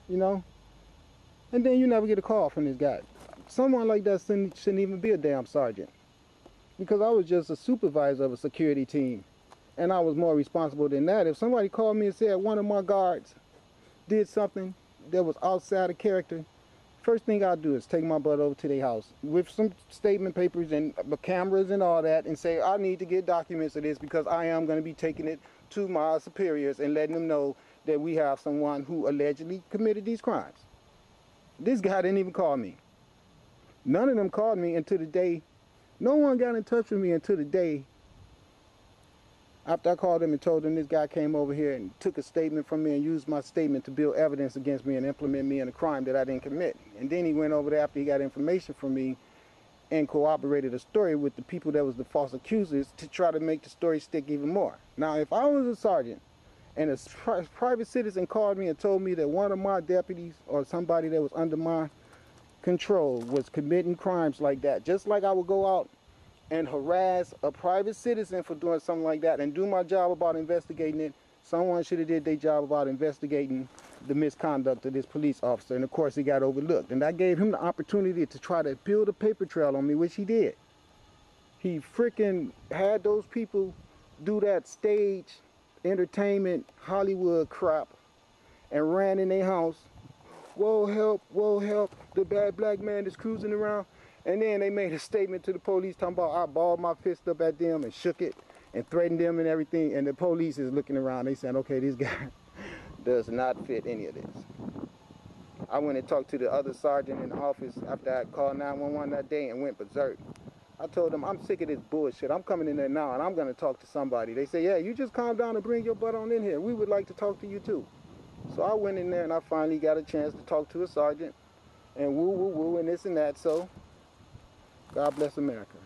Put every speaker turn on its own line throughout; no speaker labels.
you know? And then you never get a call from this guy. Someone like that shouldn't even be a damn sergeant. Because I was just a supervisor of a security team. And I was more responsible than that. If somebody called me and said one of my guards did something that was outside of character, first thing I'll do is take my butt over to their house with some statement papers and cameras and all that and say, I need to get documents of this because I am going to be taking it to my superiors and letting them know that we have someone who allegedly committed these crimes. This guy didn't even call me. None of them called me until the day. No one got in touch with me until the day after I called them and told them this guy came over here and took a statement from me and used my statement to build evidence against me and implement me in a crime that I didn't commit. And then he went over there after he got information from me and corroborated a story with the people that was the false accusers to try to make the story stick even more. Now, if I was a sergeant and a private citizen called me and told me that one of my deputies or somebody that was under my control was committing crimes like that, just like I would go out and harass a private citizen for doing something like that and do my job about investigating it, someone should have did their job about investigating the misconduct of this police officer. And of course, he got overlooked. And I gave him the opportunity to try to build a paper trail on me, which he did. He freaking had those people do that stage entertainment Hollywood crap and ran in their house. Whoa, help, the bad black man is cruising around. And then they made a statement to the police talking about I balled my fist up at them and shook it and threatened them and everything. And the police is looking around. They saying, okay, this guy does not fit any of this. I went and talked to the other sergeant in the office after I called 911 that day and went berserk. I told them, I'm sick of this bullshit. I'm coming in there now and I'm going to talk to somebody. They say, yeah, you just calm down and bring your butt on in here. We would like to talk to you too. So I went in there and I finally got a chance to talk to a sergeant and woo and this and that. So God bless America.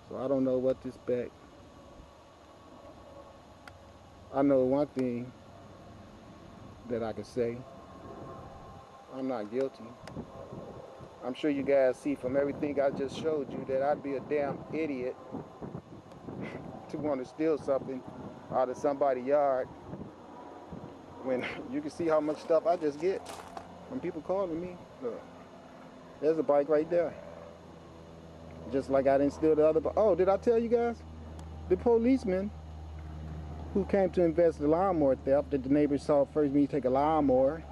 So I don't know what to expect. I know one thing that I can say. I'm not guilty. I'm sure you guys see from everything I just showed you that I'd be a damn idiot to want to steal something out of somebody's yard when you can see how much stuff I just get from people calling me. Look, there's a bike right there. Just like I didn't steal the other bike. Oh, did I tell you guys? The policeman who came to invest the lawnmower theft that the neighbors saw first me take a lawnmower.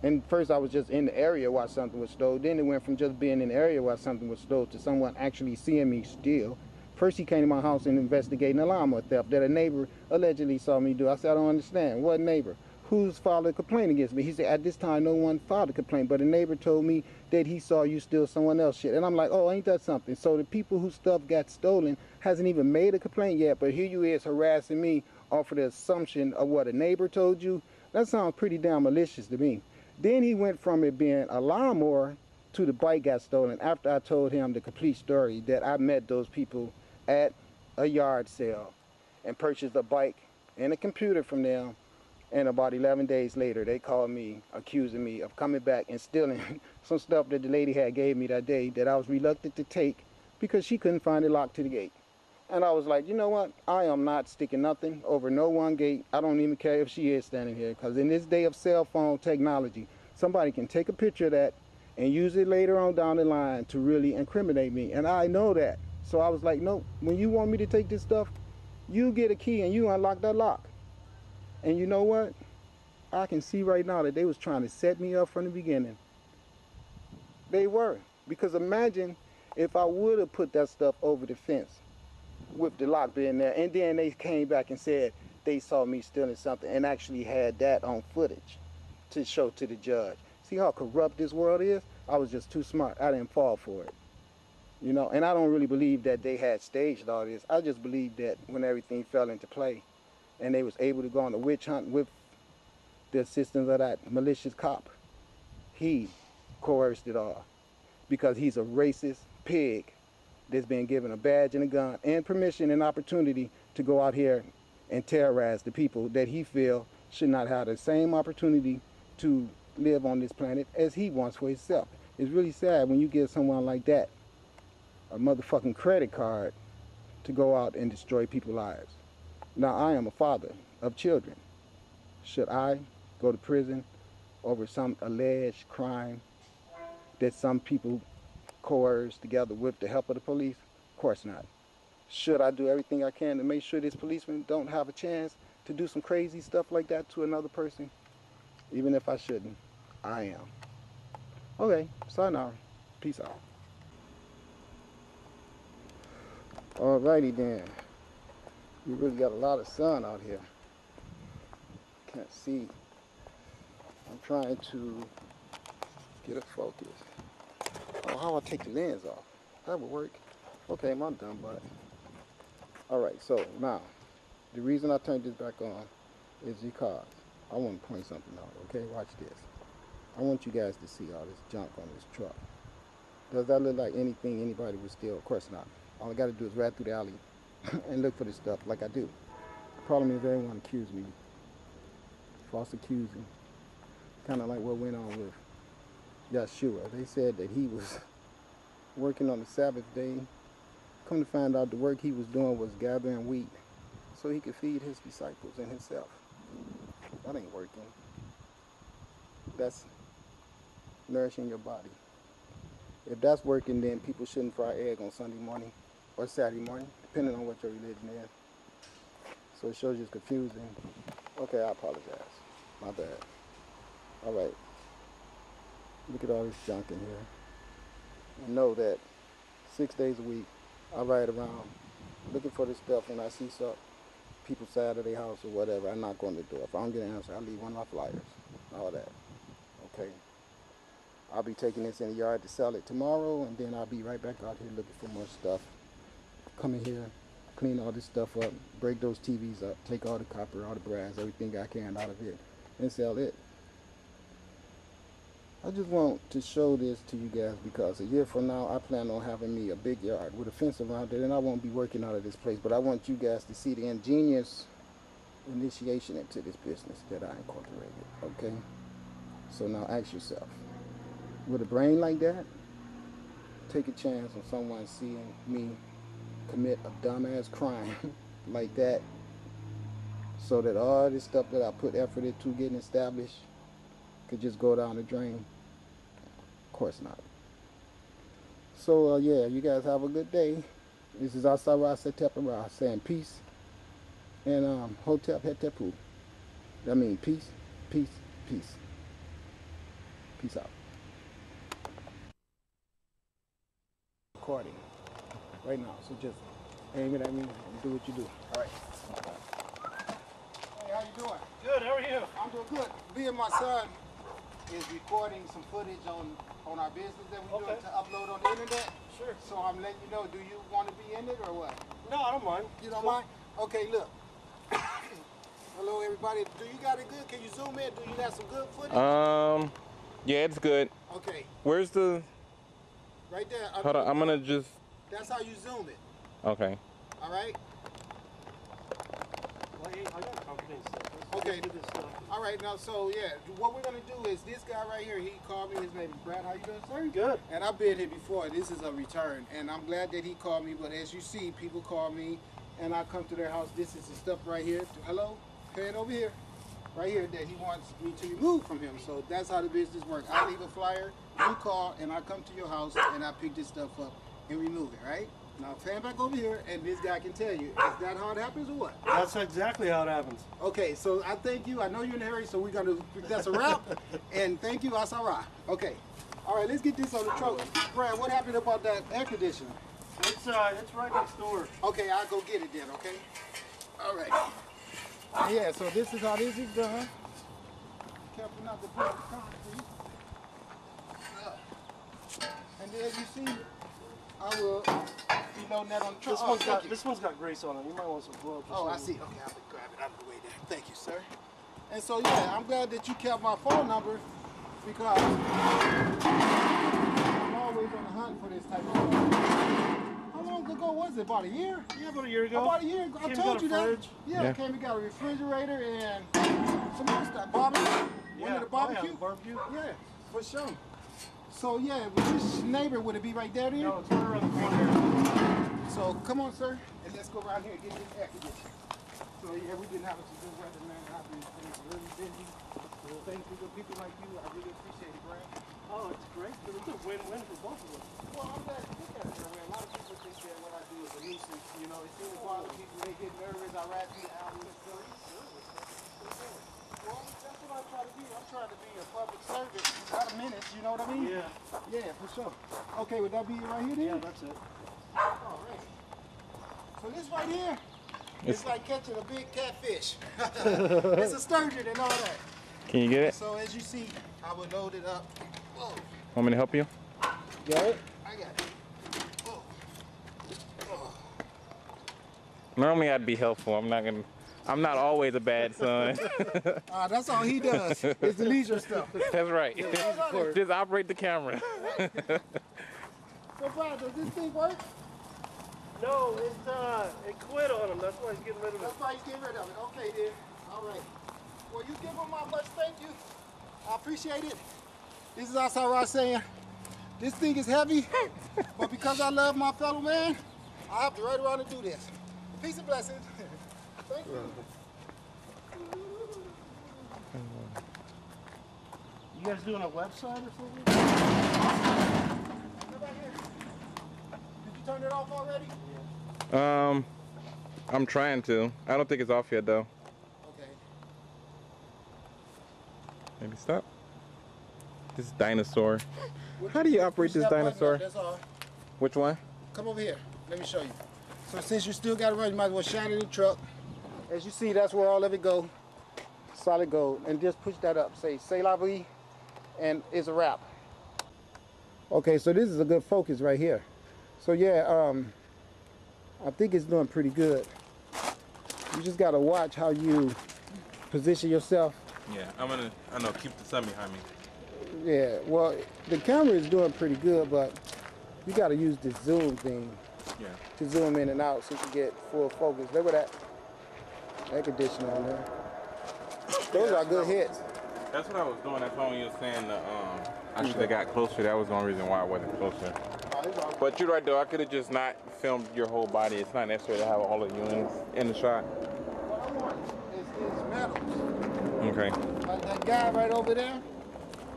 And first I was just in the area while something was stolen. Then it went from just being in the area while something was stolen to someone actually seeing me steal. First he came to my house and investigating a lawnmower theft that a neighbor allegedly saw me do. I said, I don't understand. What neighbor? Who's filed a complaint against me? He said, at this time no one filed a complaint, but a neighbor told me that he saw you steal someone else's shit. And I'm like, oh, ain't that something? So the people whose stuff got stolen hasn't even made a complaint yet, but here you is harassing me off of the assumption of what a neighbor told you. That sounds pretty damn malicious to me. Then he went from it being a lawnmower to the bike got stolen after I told him the complete story that I met those people at a yard sale and purchased a bike and a computer from them. And about 11 days later, they called me accusing me of coming back and stealing some stuff that the lady had gave me that day that I was reluctant to take because she couldn't find the lock to the gate. And I was like, you know what? I am not sticking nothing over no one gate. I don't even care if she is standing here. Because in this day of cell phone technology, somebody can take a picture of that and use it later on down the line to really incriminate me. And I know that. So I was like, no, when you want me to take this stuff, you get a key and you unlock that lock. And you know what? I can see right now that they was trying to set me up from the beginning. They were. Because imagine if I would have put that stuff over the fence with the lock being there, and then they came back and said they saw me stealing something and actually had that on footage to show to the judge. See how corrupt this world is? I was just too smart. I didn't fall for it. You know, and I don't really believe that they had staged all this. I just believe that when everything fell into play and they was able to go on a witch hunt with the assistance of that malicious cop, he coerced it all because he's a racist pig that's been given a badge and a gun and permission and opportunity to go out here and terrorize the people that he feel should not have the same opportunity to live on this planet as he wants for himself. It's really sad when you give someone like that a motherfucking credit card to go out and destroy people's lives. Now, I am a father of children. Should I go to prison over some alleged crime that some people coerced together with the help of the police? Of course not. Should I do everything I can to make sure this policeman don't have a chance to do some crazy stuff like that to another person? Even if I shouldn't, I am. Okay, sayonara. Peace out. Alrighty then. We really got a lot of sun out here. Can't see. I'm trying to get a focus. Oh, how do I take the lens off? That would work. Okay, I'm done, but. Alright, so now, the reason I turned this back on is because I want to point something out, okay? Watch this. I want you guys to see all this junk on this truck. Does that look like anything anybody would steal? Of course not. All I got to do is ride through the alley and look for this stuff like I do. The problem is everyone accused me. False accusing. Kind of like what went on with Yeshua. They said that he was working on the Sabbath day. Come to find out the work he was doing was gathering wheat so he could feed his disciples and himself. That ain't working. That's nourishing your body. If that's working, then people shouldn't fry egg on Sunday morning or Saturday morning, depending on what your religion is. So it shows you it's confusing. Okay, I apologize. My bad. All right. Look at all this junk in here. And know that 6 days a week, I ride around looking for this stuff. When I see some people side of their house or whatever, I knock on the door. If I don't get an answer, I leave one of my flyers. All that. Okay. I'll be taking this in the yard to sell it tomorrow, and then I'll be right back out here looking for more stuff. Come in here, clean all this stuff up, break those TVs up, take all the copper, all the brass, everything I can out of it, and sell it. I just want to show this to you guys because a year from now, I plan on having me a big yard with a fence around it, and I won't be working out of this place, but I want you guys to see the ingenious initiation into this business that I incorporated, okay? So now ask yourself, with a brain like that, take a chance on someone seeing me commit a dumbass crime like that so that all this stuff that I put effort into getting established could just go down the drain? Of course not. So yeah, you guys have a good day. This is Asar Setepara saying peace and Hotep Hetepu. That means peace, peace, peace. Peace out. Recording right now, so just aim it at me and do what you do. All right. Hey, how you doing?
Good. How are you?
I'm doing good. Me and my son is recording some footage on our business that we're doing to upload on the internet.
Sure.
So I'm letting you know. Do you want to be in it or what?
No, I don't mind.
You don't mind? Okay, look. Hello, everybody. Do you got it good? Can you zoom in? Do you got some good footage?
Yeah, it's good.
Okay.
Where's the...
Right there.
Hold on, I'm gonna just...
That's how you zoom it.
Okay.
All right?
Well, hey, I got confidence.
Okay.
Do this stuff.
All right, now, so, yeah, what we're going to do is this guy right here, he called me. His name is Brad. How you doing, sir?
Good.
And I've been here before. This is a return, and I'm glad that he called me. But as you see, people call me, and I come to their house. This is the stuff right here. Hello? Pan over here. Right here that he wants me to remove from him. So that's how the business works. I leave a flyer, you call, and I come to your house, and I pick this stuff up and remove it, right? Now, fan back over here, and this guy can tell you. Is that how it happens or what?
That's exactly how it happens.
Okay, so I thank you. I know you're in a hurry, so we're going to, that's a wrap. And thank you, Asara. Okay. All right, let's get this on the truck. Brad, what happened about that air conditioner?
It's right next door.
Okay, I'll go get it then, okay? All right. Yeah, so this is how this is done. Careful not to break the concrete. And then as you see, I will be loading that on the truck.
This one's got grease on it. You might want some gloves.
Oh, I see. Okay, I'll grab it out of the way there. Thank you, sir. And so, yeah, I'm glad that you kept my phone number because I'm always on the hunt for this type of stuff. How long ago was it? About a year?
Yeah, about a year ago.
About a year ago. I told you that. Yeah, came and got a refrigerator and some other stuff. Barbecue.
Yeah.
One of the barbecue?
Yeah, barbecue.
Yeah, for sure. So, yeah, this neighbor, would it be right there then?
No, it's right around the corner.
So, come on, sir, and let's go around here and get this air conditioner. So, yeah, we've been having some good weather, man. I've been really busy. Thanks to good people like you, I really appreciate it, Grant.
Oh, it's great. But it's a win-win for both of us.
Well, I'm glad you look at it that way. A lot of people think that what I do is a nuisance. You know, it seems to bother people. They get nervous. I rap you out with silly. Well, that's what I try to be. I'm trying to be a public servant, not a menace. You know what I mean?
Yeah.
Yeah, for sure. Okay, would that be it right here then?
Yeah, that's it.
All right. So this right here, it's like catching a big catfish. It's a sturgeon and all that.
Can you get it?
So as you see, I would load it up. Whoa.
Want me to help you?
Got it? I got it. Whoa.
Normally I'd be helpful. I'm not always a bad son.
That's all he does. It's the leisure stuff.
That's right. Just operate the camera.
So Brad, does this thing work?
No, it quit on him. That's why he's getting rid of it.
That's why he's getting rid of it. Okay then. All right. Well, you give him my much thank you. I appreciate it. This is Asar saying, this thing is heavy, but because I love my fellow man, I have to ride around and do this. Peace and blessings. Thank you.
You guys doing a website or something?
Come back here. Did you turn it off already?
I'm trying to. I don't think it's off yet though.
Okay.
Maybe stop. This dinosaur. How do you operate this dinosaur?
That's all.
Which one?
Come over here. Let me show you. So since you still got it running, you might as well shine it in the truck. As you see, that's where all of it go. Solid gold. And just push that up. Say la vie, and it's a wrap. Okay, so this is a good focus right here. So yeah, I think it's doing pretty good. You just gotta watch how you position yourself.
Yeah, I know, keep the sun behind me.
Yeah, well, the camera is doing pretty good, but you gotta use this zoom thing.
Yeah.
To zoom in and out so you can get full focus. Look at that air conditioner on there. Those are good hits.
That's what I was doing. That's why when you were saying I should have got closer. That was the only reason why I wasn't closer. But you're right though. I could have just not filmed your whole body. It's not necessary to have all of you in the shot.
What I want is medals.
Okay.
Like that guy right over there,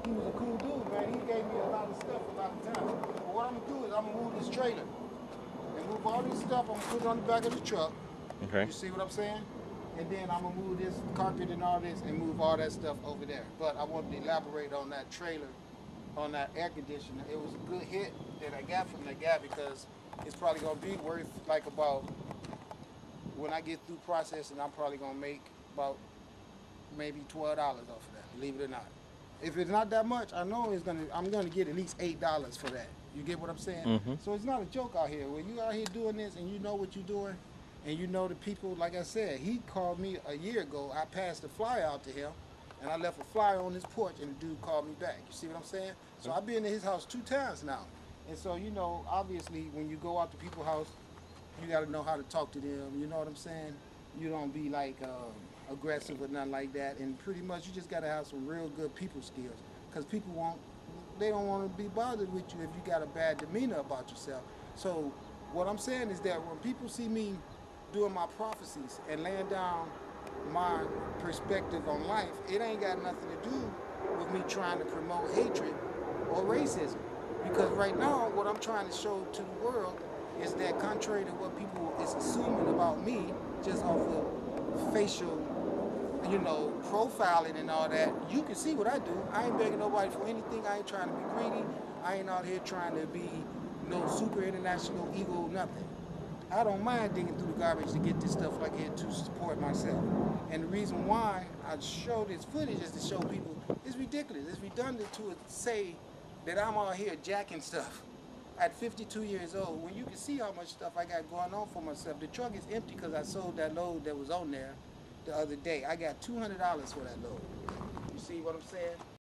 he was a cool dude, man. He gave me a lot of stuff about the time. But what I'm gonna do is I'm gonna move this trailer and move all this stuff. I'm gonna put it on the back of the truck.
Okay.
You see what I'm saying? And then I'm gonna move this carpet and all this and move all that stuff over there. But I wanted to elaborate on that trailer, on that air conditioner. It was a good hit that I got from that guy because it's probably gonna be worth like about, when I get through processing, I'm probably gonna make about maybe $12 off of that, believe it or not. If it's not that much, I know I'm gonna get at least $8 for that. You get what I'm saying?
Mm-hmm.
So it's not a joke out here. When you out here doing this and you know what you're doing, and you know the people, like I said, he called me a year ago. I passed a flyer out to him, and I left a flyer on his porch, and the dude called me back. You see what I'm saying? So I've been to his house 2 times now. And so, you know, obviously, when you go out to people's house, you got to know how to talk to them. You know what I'm saying? You don't be like aggressive or nothing like that. And pretty much, you just got to have some real good people skills, because people they don't want to be bothered with you if you got a bad demeanor about yourself. So what I'm saying is that when people see me doing my prophecies and laying down my perspective on life, it ain't got nothing to do with me trying to promote hatred or racism. Because right now, what I'm trying to show to the world is that contrary to what people is assuming about me, just off of facial, you know, profiling and all that, you can see what I do. I ain't begging nobody for anything. I ain't trying to be greedy. I ain't out here trying to be no super international ego, nothing. I don't mind digging through the garbage to get this stuff like it to support myself. And the reason why I show this footage is to show people it's ridiculous. It's redundant to say that I'm out here jacking stuff at 52 years old when you can see how much stuff I got going on for myself. The truck is empty because I sold that load that was on there the other day. I got $200 for that load. You see what I'm saying?